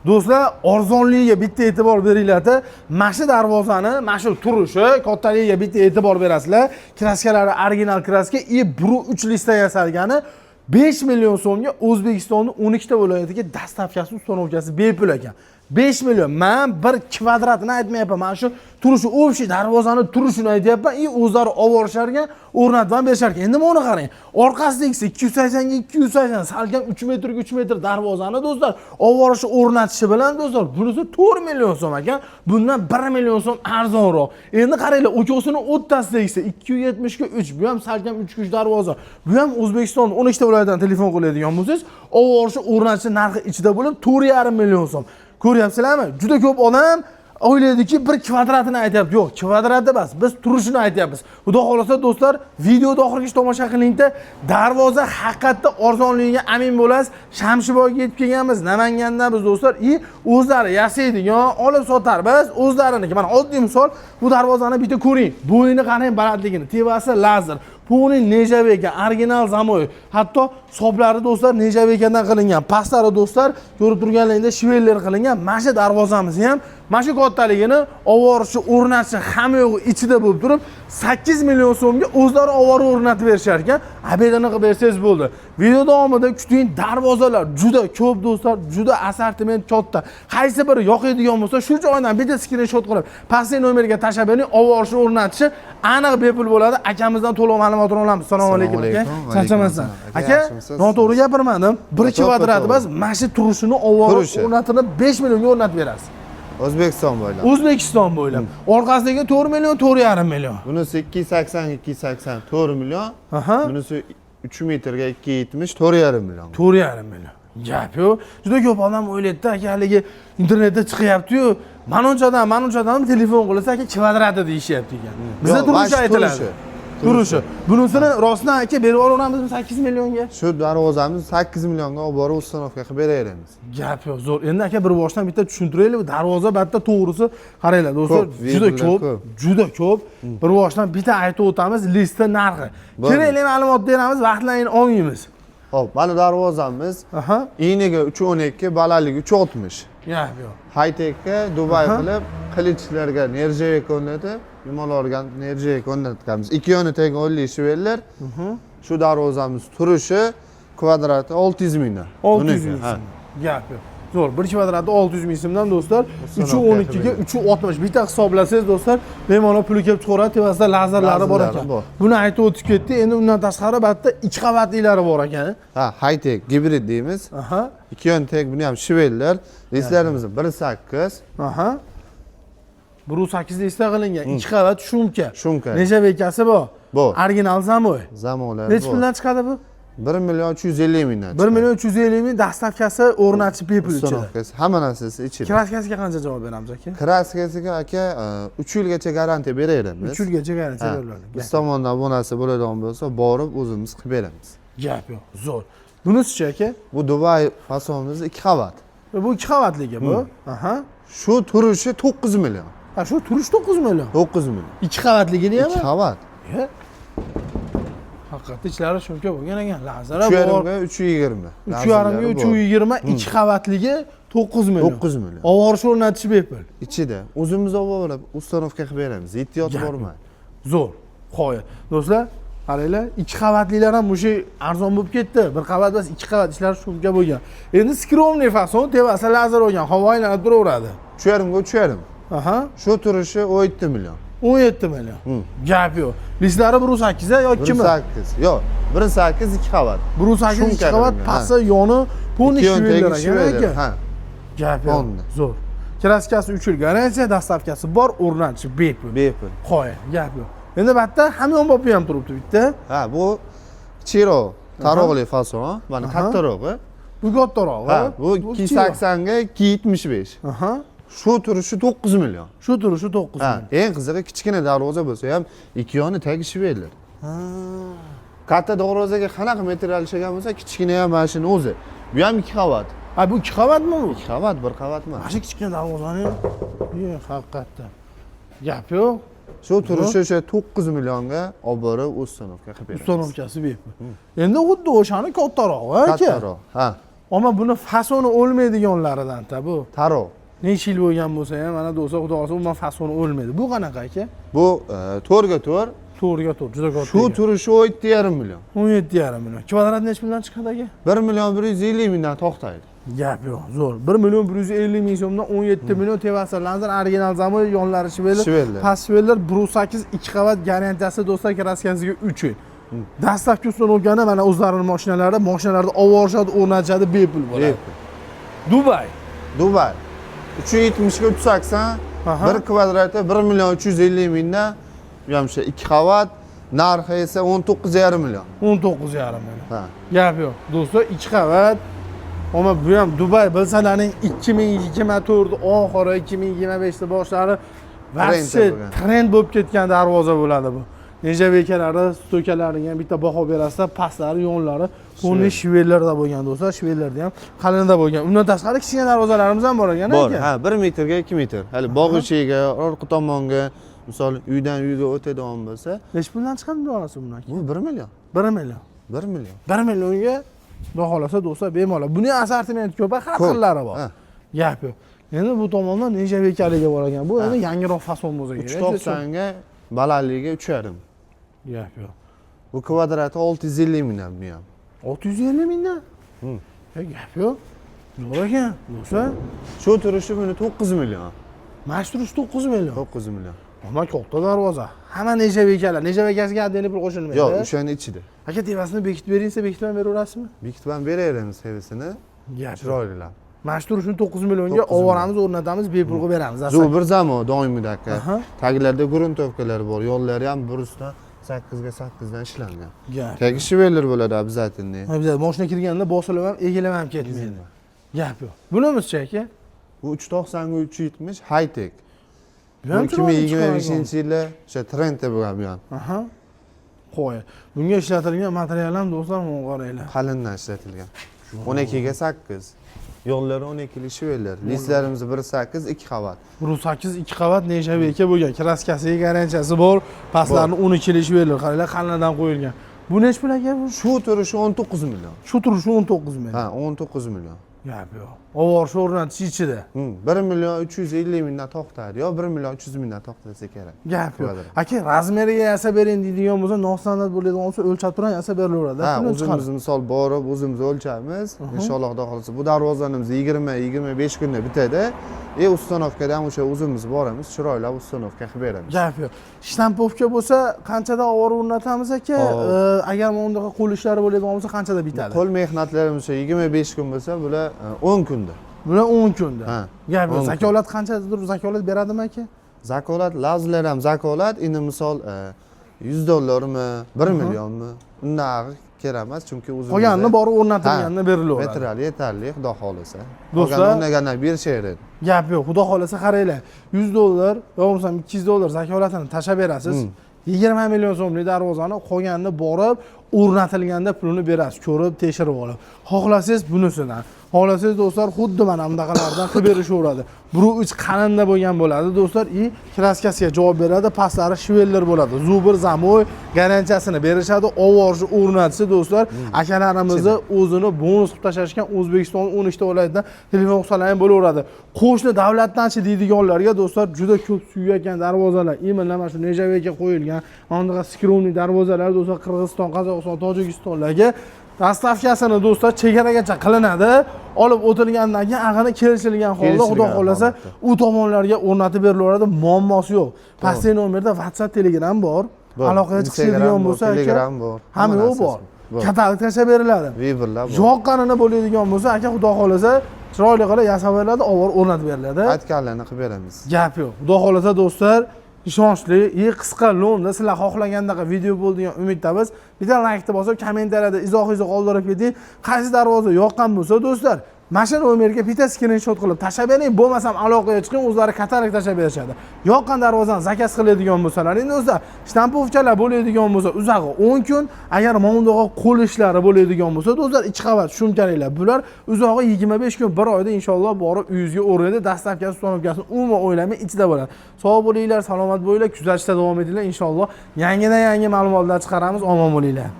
Do'stlar, arzonligiga bitta e'tibor beringlar-da. Mana shu darvozani, mana shu turishi, kattaligiga bitta e'tibor berasizlar. Kraskalari original kraska, 1.3 listda yasalgani 5 million so'mga O'zbekistonning 12 ta viloyatiga dastavkasi, ustanovkasi bepul ekan. 5 million. Men bir kvadratini aytmayapman. Mana shu turishi, o'sha darvozani turishini aytyapman. O'zlari ovorishar ekan, o'rnatib berishar ekan. Endi buni qarang. Orqasiga 280 ga 280, salkam 3 metrga 3 metr darvozani do'stlar, ovorishi o'rnatishi bilan do'stlar, bunisi 4 million so'm ekan. Bundan 1 million so'm arzonroq. Endi qaranglar, o'kosining o'rtasida 270 ga 3, bu ham salkam 3 kuch darvoza. Bu ham O'zbekiston 12 ta viloyatdan telefon qiladigan bo'lsangiz, ovorishi o'rnatishi narxi ichida bo'lib 4,5 million so'm. Ko'ryapsizlarmi? Juda ko'p odam o'ylaydiki, bir kvadratini aytyapti. Yo'q, kvadrat emas, biz turishini aytyapmiz. Xudo xolasa do'stlar, videoda oxirigacha tomosha qilingda, darvoza haqiqatda arzonligiga amin bo'lasiz. Shamshiboyga yetib kelganmiz, Namangandan biz do'stlar, o'zlari yasaydigan, olib sotarmiz, o'zlariniki. Mana oddiy misol, bu darvozani bitta ko'ring. Bo'yini qarang, balandligini, tevasi lazer. Puni nejaveka, original zamoy. Hatto soplari do'stlar nejavekadan qilingan. Pastlari do'stlar, ko'rib turganlaringda shiveller qilingan. Mana shu darvozamiz ham mana shu kattaligini ovorishi, o'rnatishi hamma yo'g'i ichida bo'lib turib, 8 million so'mga o'zlari ovora o'rnatib berishar ekan. Abedini qilib bersangiz bo'ldi. Video davomida kuting, darvozalar juda ko'p do'stlar, juda assortiment katta. Qaysi biri yoqadigan bo'lsa, shu joydan bitta screenshot qilib, pastki nomerga tashlab bering, ovorishi o'rnatishi aniq bepul bo'ladi. Akamizdan to'liq ma'lumotni olamiz. Assalomu alaykum aka. Charchamasdan. Aka, noto'g'ri gapirmadim. 1 kvadrat emas, mana shu turishini ovorish o'rnatilib 5 millionga o'rnatib berasiz. O'zbekiston bo'ylab. O'zbekiston bo'ylab. Orqasidagi 4 million, 4,5 million. Bunisi 280 4 million. Bunisi 3 metrga 270 4,5 million. 4,5 million. Gap yo'q. Juda ko'p odam o'ylaydi, aka, haligi internetda chiqyapti-yu, manonchadan telefon qilsa, aka, kvadrati deyishyapti ekan. Bizda turishi aytiladi. Turishi. Bunisini rostdan aka berib olaveramizmi 8 millionga? Shu darvozamiz 8 millionga olib borib ustanovka qilib beraveramiz. Gap yo'q, zo'r. Endi aka bir boshdan bitta tushuntiraylik. Darvoza batta to'g'risi, qaranglar do'stlar, juda ko'p. Bir boshdan bitta aytib o'tamiz, lista narxi. Kerakli ma'lumot beramiz, vaqtlarini olmaymiz. Hop, mana darvozamiz. Eniga 312, balandligi 360. Gap yo'q. High-techga Dubay qilib, qilichlarga nerjaveka o'rnatib, yumaloqlarga nerjaveka o'rnatganmiz. 2 yoni teng 10 shiveller. Shu darvozamiz turishi kvadrati 600 mingdan. 600 ming. Gap yo'q. Zo'r, 1 kvadrati 600 ming so'mdan do'stlar, 312 ga 360. Bitta hisoblasangiz do'stlar, bemalol puli kelib chiqaradi, tevasida lazerlari bor ekan. Buni aytib o'tib ketdi. Endi undan tashqari batda 2 qavatlilari bor ekan. High-tech gibrid deymiz. 2 yon teng, buni ham shiveller. Reyslarimiz 1.8. 1.8 da ista qilingan. 2 qavat shumka. Necha bekasi bor? Bor. Original zamoy. Zamolar. Necha puldan chiqadi bu? 1 million 350 mingdan. 1 million 350 ming dastavkasi o'rnatish bepul ichida. Hamma narsasi ichida. Kraskasiga qancha javob beramiz aka? Kraskasiga aka 3 yilgacha garantiya beraveramiz. 3 yilgacha garantiya beriladi. Biz tomondan bu narsa bo'ladigan bo'lsa, borib o'zimiz qilib beramiz. Gap yo'q, zo'r. Bunisi-chi aka? Bu Dubay fasonimiz 2 qavat. Bu 2 qavatligi bu. Shu turishi 9 million. Shu turish 9 million. 9 million. 2 qavatligini ham? 2 qavat. Haqiqatda ichlari shuncha bo'lgan ekan. Lazar bor. 3.20. 3.5 ga 3.20, 2 qavatligi 9 million. 9 million. Ovorish o'rnatish bepul. Ichida o'zimiz olib ustanovka qilib beramiz. Ehtiyot bormaydi. Zo'r. Qo'ya. Do'stlar, qaranglar, 2 qavatlilar ham o'sha arzon bo'lib ketdi. 1 qavat emas, 2 qavat ishlari shunga bo'lgan. Endi skromniy fason tevasi lazer olgan, havo aylanib turaveradi. 3.5. Shu turishi 17 million. 17 million. Gap yo'q. Listlari 1.8 a yoki kimi? 1.8. Yo'q, 1.8 2 qavat. 1.8 2 qavat, pasti yoni poni shiveller aka. Gap yo'q. Zo'r. Kraskasi 3 yil garantiya, dastavkasi bor, o'rnatishi bepul. Qo'ya, gap yo'q. Endi batta hamyonbop ham turibdi bitta. Bu Chiro taroqli fason, mana kattarog'i. Bu kattarog'i. Bu 280 ga 275. Shu turishi 9 million. Shu turishi 9 million. Eng qizig'i kichkina darvoza bo'lsa ham 2 yoni tagi shiveller. Katta darvozaga qanaqa material ishlagan bo'lsa, kichkina ham mana shuni o'zi. Bu ham 2 qavat. Bu 2 qavatmi bu? 2 qavat, 1 qavat emas. Mana shu kichkina darvozani haqiqatdan. Gap yo'q. Shu turishi o'sha 9 millionga olib borib ustanovka qilib beramiz. Ustanovkasi bepul. Endi xuddi o'shani kattarog'i aka. Kattaroq. Ammo buni fasoni o'lmaydiganlaridan-da bu. Taro. Necha yil bo'lgan bo'lsa ham, mana do'stlar, xudo xolasa umuman fasoni o'lmaydi. Bu qanaqa aka? Bu 4 ga 4. 4 ga 4, juda katta. Shu turishi 17,5 million. 17,5 million. Kvadrat necha puldan chiqadi aka? 1 million 150 mingdan to'xtaydi. Gap yo'q, zo'r. 1 million 150 ming so'mdan 17 million Tevasirlanzer original zamoy yonlari shveller. Past shveller 1.8 2 qavat garantiyasi do'stlar, kraskasiga 3 yil. Dastlabki ustanolgani mana o'zlarining mashinalarda ovorishadi, o'rnatishadi, bepul bo'ladi. Dubay. 370 ga 380, 1 kvadrati 1 million 350 mingdan, bu ham o'sha 2 qavat, narxi esa 19,5 million. 19,5 million. Ha. Gap yo'q. Do'stlar, 2 qavat. Ammo bu ham Dubay bilsalaring 2024 oxiri 2025 da boshlari vaqti trend bo'lib ketgan darvoza bo'ladi bu. Nejaveykalari, stokalariga ham bitta baho berasizlar, pastlari, yonlari, buni shvellarda bo'lgan do'stlar, shvellarda ham qalinda bo'lgan. Undan tashqari kichkina darvozalarimiz ham bor ekan. Bor, ha, 1 metrga 2 metr. Hali bog' ichiga, orqa tomonga, misol uydan uyga o'tadigan bo'lsa, necha puldan chiqadi bunaqasi bundan? bu 1 million. 1 million. 1 million. 1 millionga xudo xolasa do'stlar bemalol. Buning assortimenti ko'p, har xillari bor. Gap yo'q. Endi bu tomondan nejaveykaligi bor ekan. Bu endi yangiroq fason bo'lsa kerak. 390 ga balandligiga 3,5. Gap yo'q. Bu kvadrati 650 mingdan bu ham. 650 mingdan? Gap yo'q. Zo'r ekan, do'stlar. Shu turishi buni 9 million. Mana turishi 9 million. 9 million. Ammo katta darvoza. Hamma nejaveykalar. Nejaveyasiga addeli pul qo'shilmaydi. Yo'q, o'shaning ichida. Aka, tevasini bekitib beringsa, bekitib beraverasizmi? Bekitib ham beraveramiz tevasini. Gap chiroylilar. Mana turishini 9 millionga ovoramiz, o'rnatamiz, bepul qilib beramiz. Zo'r bir zamon doimida aka. Taglarda gruntovkalar bor, yo'llari ham burusdan 8 ga 8 dan ishlangan. Tagi shveller bo'ladi обязательно. Obязательно. Mashina kirganda bosilib ham, egilib ham ketmaydi. Gap yo'q. Bunimiz-chi aka? Bu 390 ga 370 high tech. Bu ham 2025-yilda o'sha trendda bo'lgan bu ham. Qo'y. Bunga ishlatilgan material ham do'stlar, mana qaranglar. Qalindan ishlatilgan. 12 ga 8. Yo'llari 12 li shveller. Listlarimiz 1.8 2 qavat. 1.8 2 qavat nejaveyka bo'lgan. Kraskasiga garantiyasi bor. Pastlarini 12 li shveller. Qaranglar, qalindan qo'yilgan. Bu nech pul aka bu? Shu turishi 19 million. Shu turishi 19 million. Ha, 19 million. Gap yo'q. Ovor o'rnatish ichida. 1 million 350 mingdan to'xtadi. Yo 1 million 300 mingdan to'xtasa kerak. Gap yo'q. Aka, razmeriga yasab bering deydigan bo'lsa, nostandart bo'ladigan bo'lsa, o'lchab turib yasab berilaveradi. Ha, o'zimiz misol borib, o'zimiz o'lchamiz. Inshaalloh xudo xolasa bu darvozamiz 20-25 kunda bitadi. Ustanovkada ham o'sha o'zimiz boramiz, chiroyli ustanovka qilib beramiz. Gap yo'q. Shtampovka bo'lsa, qanchada ovor o'rnatamiz aka? Agar bundaqa qo'l ishlari bo'ladigan bo'lsa, qanchada bitadi? Qo'l mehnatlarimiz 25 kun bo'lsa, bular 10 kunda. Bular 10 kunda. Gap yo'q. Zakolat qanchadir zakolat beradimi aka? Zakolat, lazlar ham zakolat. Endi misol $100 mi, 1 millionmi? Undan kerak emas, chunki o'zimiz qolganini borib o'rnatilganini berilaveradi. Metrali yetarli, xudo xolasa. Do'stlar, undan berishadi. Gap yo'q, xudo xolasa qaranglar. $100 yo bo'lmasa $200 zakolatini tashab berasiz. 20 million so'mlik darvozani qolganini borib o'rnatilganda pulini berasiz, ko'rib, tekshirib olib. Xohlasangiz bunisidan, xohlasangiz do'stlar xuddi mana bundaqalardan qilib berishaveradi. 1.3 qalinda bo'lgan bo'ladi do'stlar, kraskasiga javob beradi, pastlari shveller bo'ladi. Zubir zamoy garantiyasini berishadi, ovorni o'rnatsa do'stlar, akalarimizni o'zini bonus qilib tashashgan O'zbekiston 12 ta viloyatdan telefon qilsalar bo'laveradi. Qo'shni davlatdanchi deydiganlarga do'stlar juda ko'p suygan darvozalar, mana shu nejaveyga qo'yilgan, anaqa skrovniy darvozalar do'stlar Qirg'iziston, Qozog'iston, Tojikistonlarga dastavkasini do'stlar chegaragacha qilinadi. Olib o'tilgandan keyin ag'ini kelishilgan holda xudo xolasa u tomonlarga o'rnatib berilaveradi, muammosi yo'q. Pastki nomerda WhatsApp, Telegram bor. Aloqaga chiqadigan bo'lsa, Telegram bor. Hamma yo'q bor. Katalog tashab beriladi. Viberlar bor. Yoqqanini bo'ladigan bo'lsa, aka xudo xolasa chiroyli qilib yasab beriladi, ovor o'rnatib beriladi. Aytganlarni qilib beramiz. Gap yo'q. Xudo xolasa do'stlar, ishonchli, qisqa lo'nda sizlar xohlagandaqa video bo'ldigan umiddamiz. Bitta like bosib, kommentariyada izoh qoldirib keting. Qaysi darvoza yoqqan bo'lsa do'stlar, mashina nomerga bitta skrinshot qilib tashab bering, bo'lmasam aloqaga chiqing, o'zlari katalog tashab berishadi. Yoqqan darvozani zakaz qiladigan bo'lsalar, endi do'stlar, shtampovkalar bo'ladigan bo'lsa, uzog'i 10 kun, agar mondoga qo'l ishlari bo'ladigan bo'lsa, do'stlar, 2 qavat shumkaliklar. Bular uzog'i 25 kun, 1 oyda inshaalloh borib uyingizga o'rnaydi, dastavkasi, ustanovkasini umuman o'ylamay ichida bo'ladi. Sog' bo'linglar, salomat bo'linglar, kuzatishda davom etinglar inshaalloh. Yangidan yangi ma'lumotlar chiqaramiz, omon bo'linglar.